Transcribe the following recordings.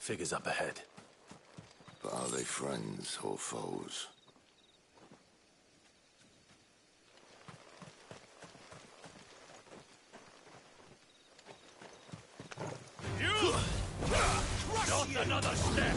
Figures up ahead. But are they friends or foes? Not another step!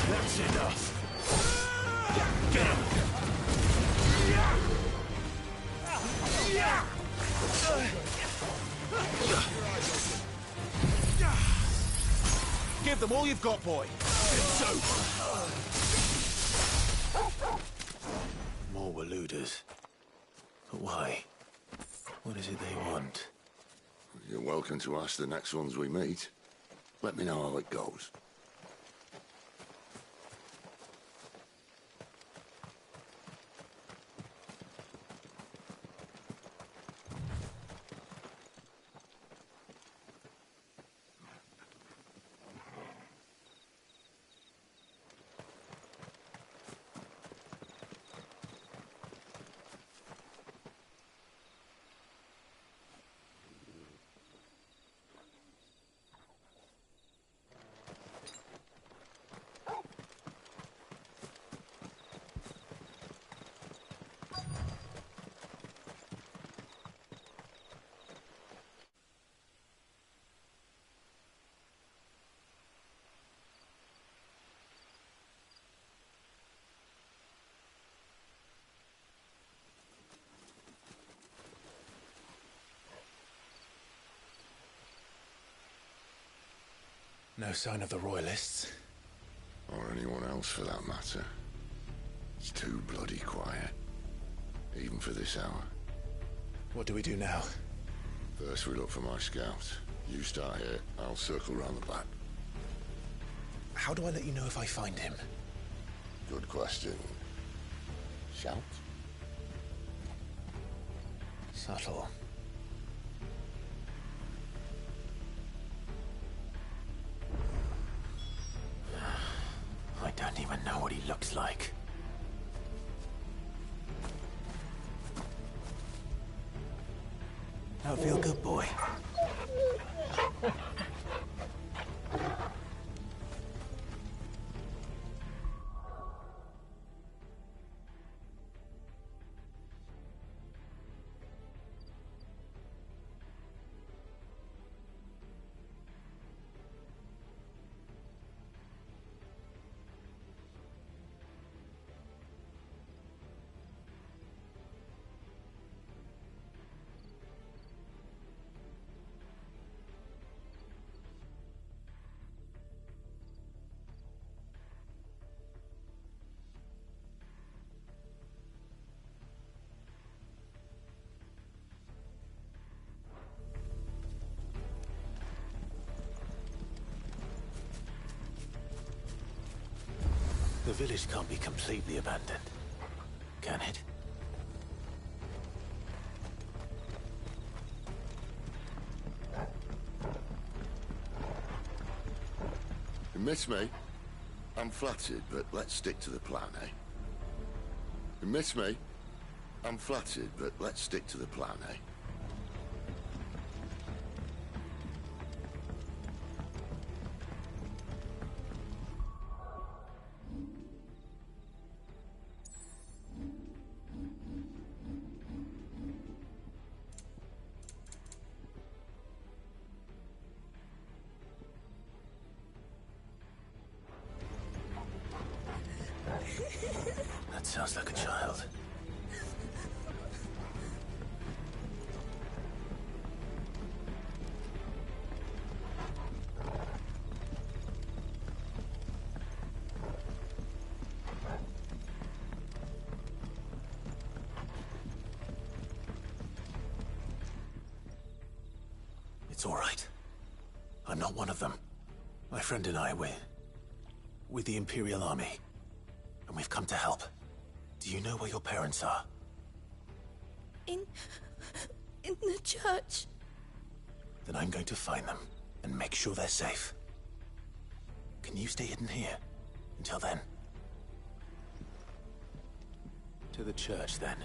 That's enough. Get him! Give them all you've got, boy. It's over. More Waluders. But why? What is it they want? You're welcome to ask the next ones we meet. Let me know how it goes. No sign of the Royalists. Or anyone else for that matter. It's too bloody quiet. Even for this hour. What do we do now? First we look for my scout. You start here, I'll circle round the back. How do I let you know if I find him? Good question. Shout? Subtle. I don't even know what he looks like. That feel good, boy. The village can't be completely abandoned, can it? You miss me? I'm flattered, but let's stick to the plan, eh? You miss me? I'm flattered, but let's stick to the plan, eh? That sounds like a child. It's all right. I'm not one of them. My friend and I, we're with the Imperial Army. And we've come to help. Do you know where your parents are? In In the church. Then I'm going to find them and make sure they're safe. Can you stay hidden here until then? To the church, then.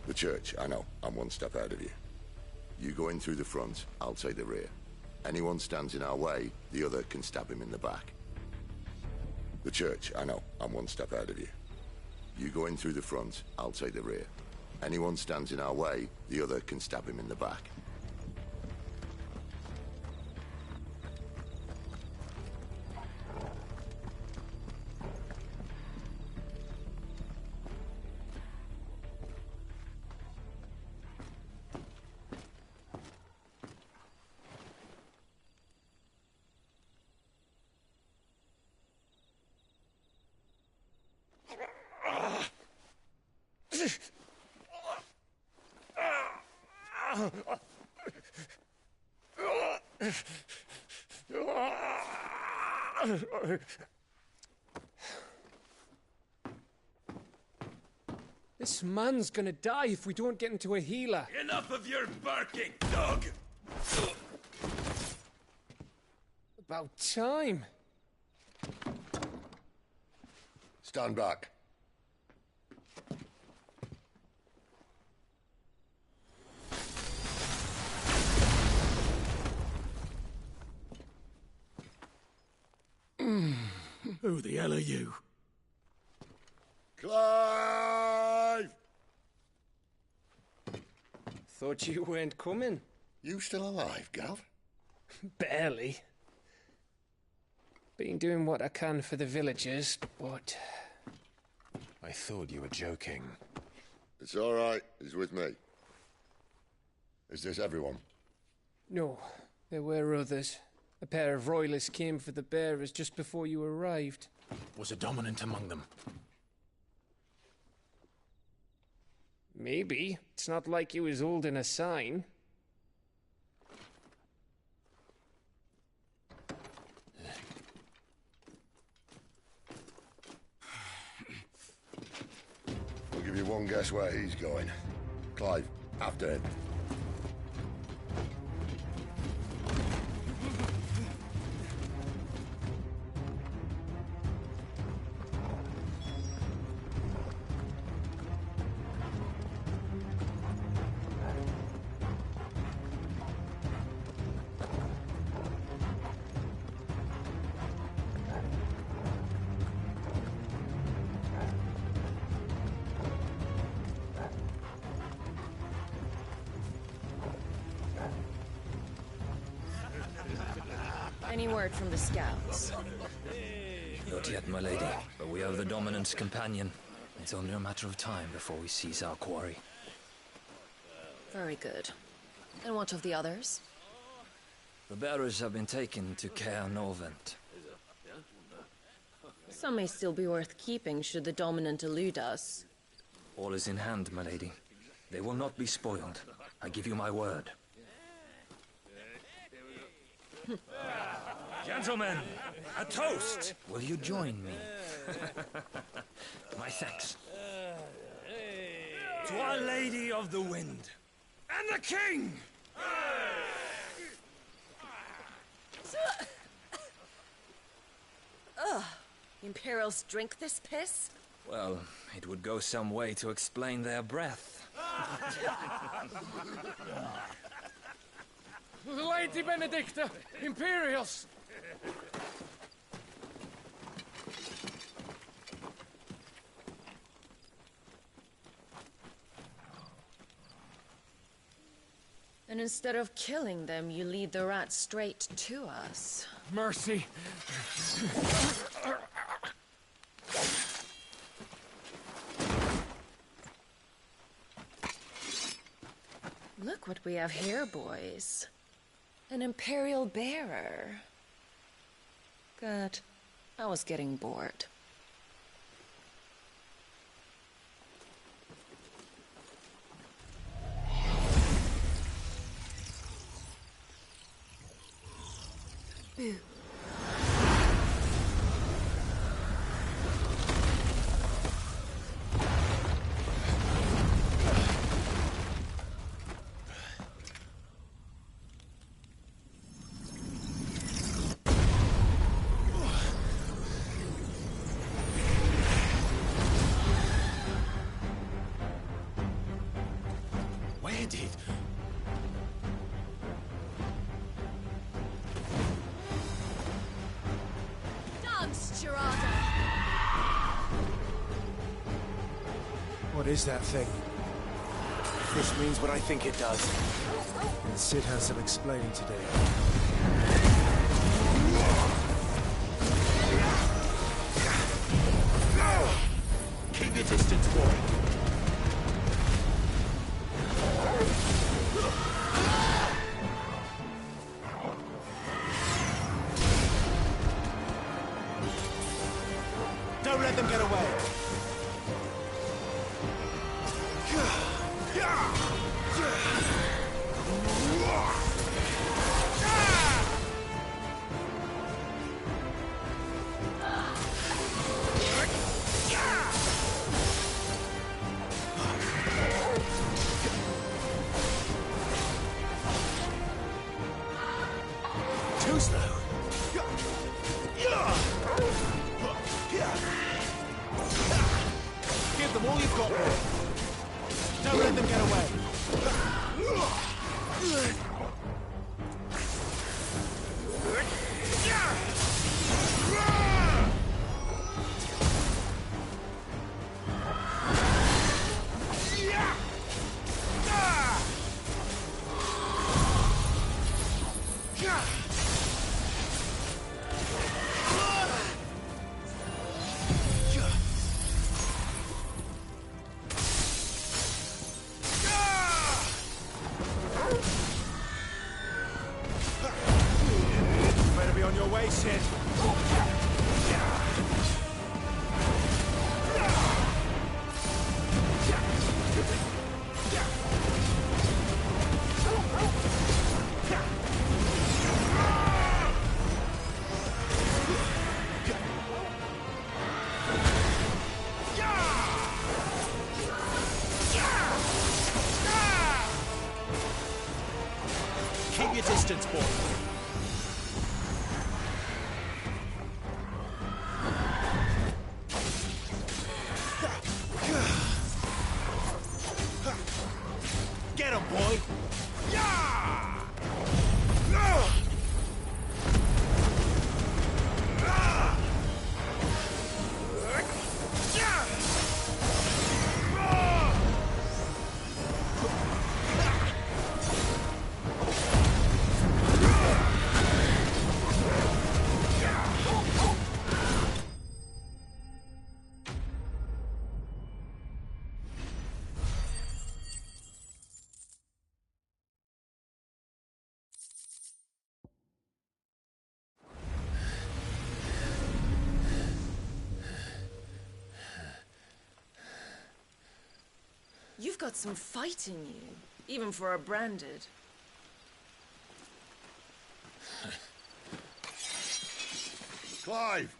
The church, I know. I'm one step ahead of you. You go in through the front, I'll take the rear. Anyone stands in our way, the other can stab him in the back. The church, I know. I'm one step ahead of you. You go in through the front, I'll take the rear. Anyone stands in our way, the other can stab him in the back. This man's gonna die if we don't get into a healer. Enough of your barking, dog! About time. Stand back. Who the hell are you? Clive! Thought you weren't coming. You still alive, Gav? Barely. Been doing what I can for the villagers, but... I thought you were joking. It's all right. He's with me. Is this everyone? No, there were others. A pair of royalists came for the bearers just before you arrived. Was a dominant among them? Maybe. It's not like he was holding a sign. I'll give you one guess where he's going. Clive, after him. Any word from the scouts? Not yet, my lady, but we have the Dominant's companion. It's only a matter of time before we seize our quarry. Very good. And what of the others? The bearers have been taken to Caer Norvent. Some may still be worth keeping should the Dominant elude us. All is in hand, my lady. They will not be spoiled. I give you my word. Gentlemen, a toast! Will you join me? My thanks. To Our Lady of the Wind. And the King! Imperials drink this piss? Well, it would go some way to explain their breath. Lady Benedicta! Imperials! And instead of killing them, you lead the rats straight to us. Mercy! Look what we have here, boys. An Imperial bearer. Good. I was getting bored. Boo. Where did... What is that thing? This means what I think it does. And Cid has some explaining to do. Keep your distance, boy. Don't let them get away. Too slow. Give them all you've got, boy. Don't let them get away. Better be on your way, Cid. Keep your distance, boy. Get him, boy! You've got some fight in you, even for a branded. Clive!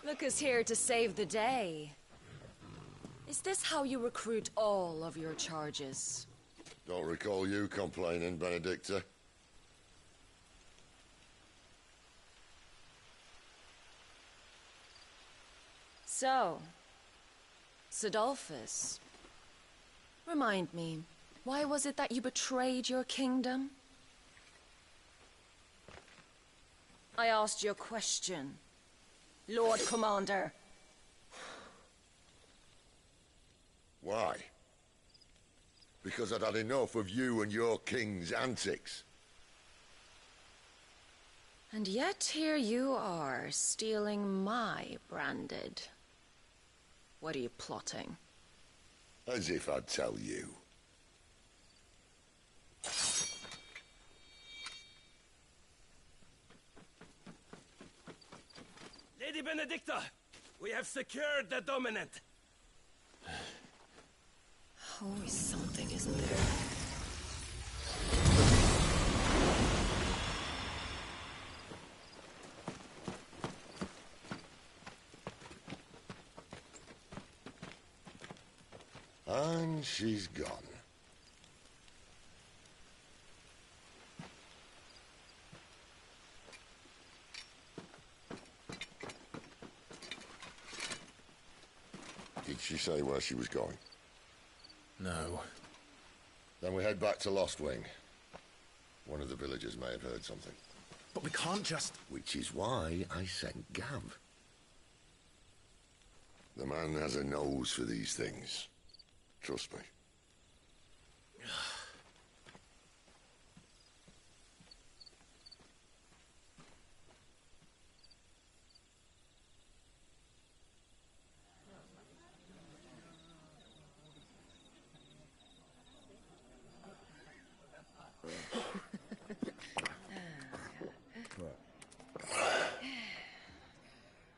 Lucas here to save the day. Is this how you recruit all of your charges? Don't recall you complaining, Benedicta. So, Cidolfus, remind me, why was it that you betrayed your kingdom? I asked you a question, Lord Commander. Why? Because I'd had enough of you and your king's antics. And yet here you are, stealing my branded. What are you plotting? As if I'd tell you. Lady Benedicta, we have secured the Dominant. Always something, isn't there? And she's gone. Did she say where she was going? No. Then we head back to Lost Wing. One of the villagers may have heard something. But we can't just... Which is why I sent Gav. The man has a nose for these things. Trust me.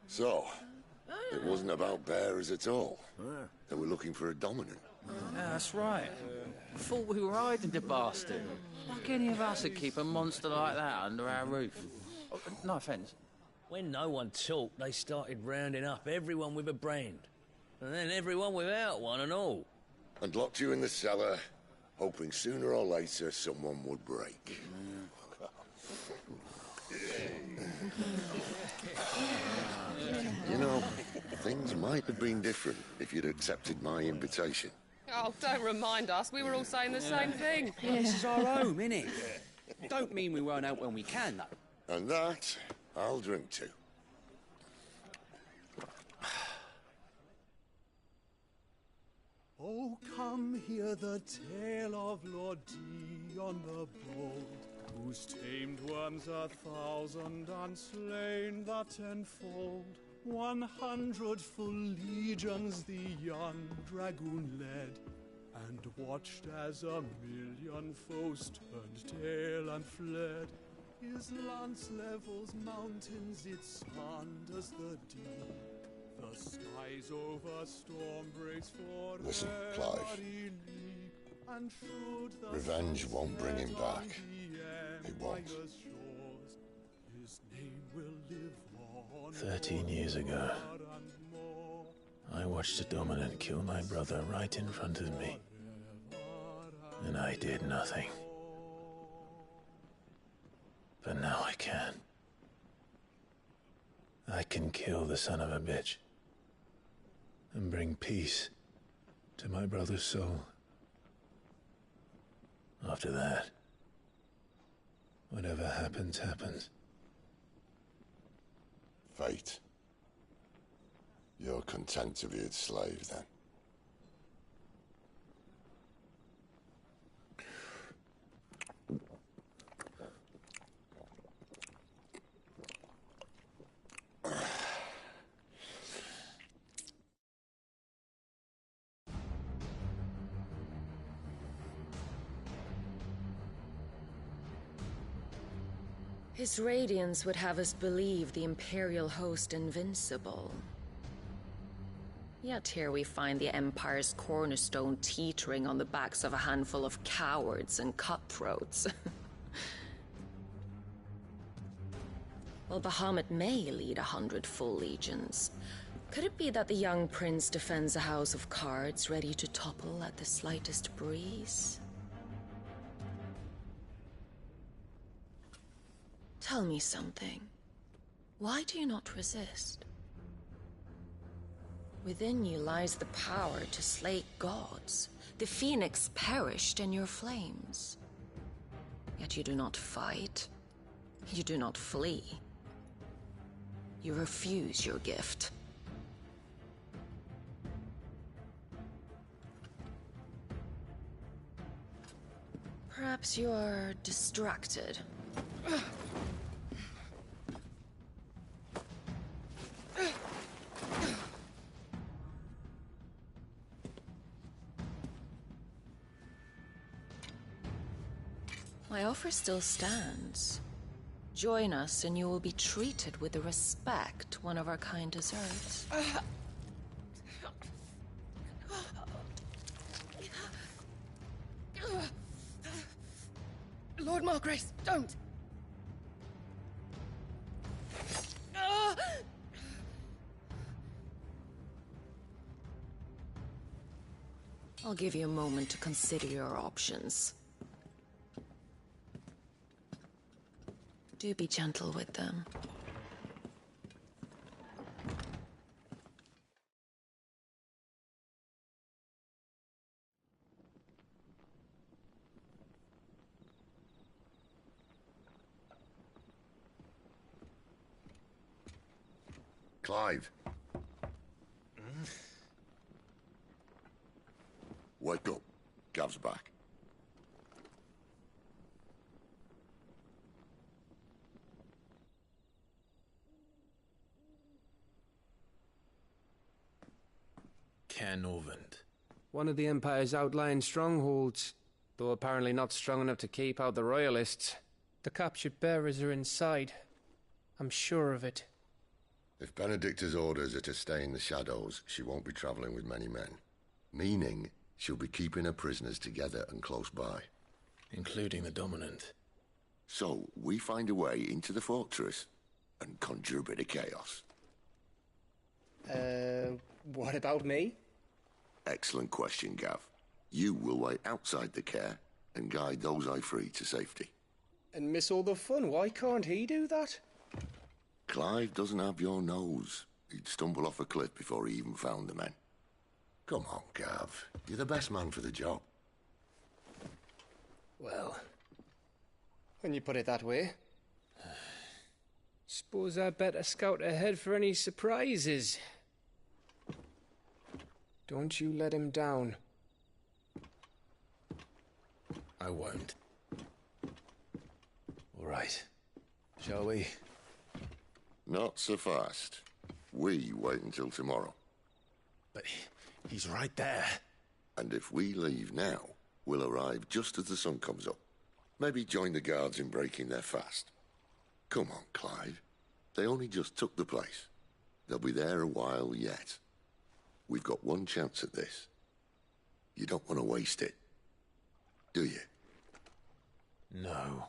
So, it wasn't about bearers at all. They were looking for a dominant. Yeah, that's right. Thought we were hiding the bastard. Like any of us would keep a monster like that under our roof. Oh, no offence. When no one talked, they started rounding up everyone with a brand. And then everyone without one and all. And locked you in the cellar, hoping sooner or later someone would break. You know, things might have been different if you'd accepted my invitation. Oh, don't remind us. We were all saying the same thing. This is our home, innit? Don't mean we won't out when we can, though. And that, I'll drink to. Oh, come hear the tale of Lord Dion the Bold, whose tamed worms 1,000 and slain the tenfold. 100 full legions the young dragoon led, and watched as 1,000,000 foes turned tail and fled. His lance levels mountains, it slanders the deep. The skies over storm breaks for Listen, Clive. Revenge won't bring him back. It won't. 13 years ago, I watched a dominant kill my brother right in front of me. And I did nothing. But now I can. I can kill the son of a bitch. And bring peace to my brother's soul. After that, whatever happens, happens. Fate. You're content to be its slave, then? His radiance would have us believe the Imperial host invincible. Yet here we find the Empire's cornerstone teetering on the backs of a handful of cowards and cutthroats. Well, Bahamut may lead 100 full legions. Could it be that the young prince defends a house of cards ready to topple at the slightest breeze? Tell me something. Why do you not resist? Within you lies the power to slay gods. The phoenix perished in your flames. Yet you do not fight. You do not flee. You refuse your gift. Perhaps you are distracted. My offer still stands. Join us and you will be treated with the respect one of our kind deserves. Lord Margrace, don't! I'll give you a moment to consider your options. Do be gentle with them. Clive. Wake up. Gav's back. Caernarvon. One of the Empire's outlying strongholds, though apparently not strong enough to keep out the Royalists. The captured bearers are inside. I'm sure of it. If Benedicta's orders are to stay in the shadows, she won't be travelling with many men. Meaning, she'll be keeping her prisoners together and close by. Including the Dominant. So, we find a way into the fortress and conjure a bit of chaos. What about me? Excellent question, Gav. You will wait outside the care and guide those I free to safety. And miss all the fun. Why can't he do that? Clive doesn't have your nose. He'd stumble off a cliff before he even found the men. Come on, Gav. You're the best man for the job. Well, when you put it that way. Suppose I'd better scout ahead for any surprises. Don't you let him down. I won't. All right. Shall we? Not so fast. We wait until tomorrow. But he's right there. And if we leave now, we'll arrive just as the sun comes up. Maybe join the guards in breaking their fast. Come on, Clive. They only just took the place. They'll be there a while yet. We've got one chance at this. You don't want to waste it, do you? No.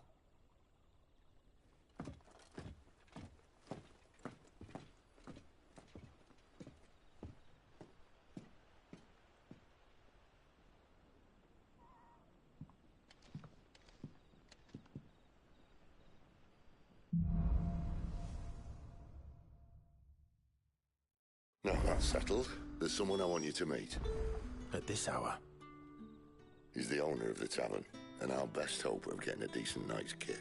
Now that's settled. There's someone I want you to meet. At this hour? He's the owner of the tavern, and our best hope of getting a decent night's kip.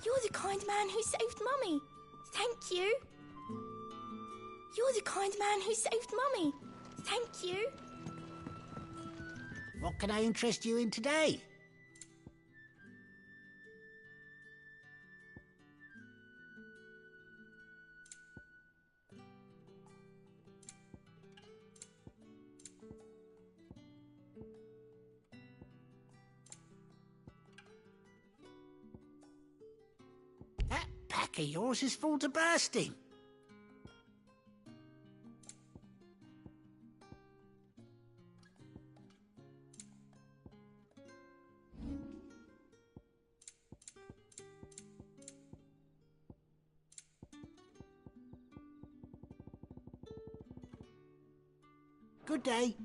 You're the kind man who saved Mummy. Thank you. You're the kind man who saved Mummy. Thank you. What can I interest you in today? That pack of yours is full to bursting. Good day.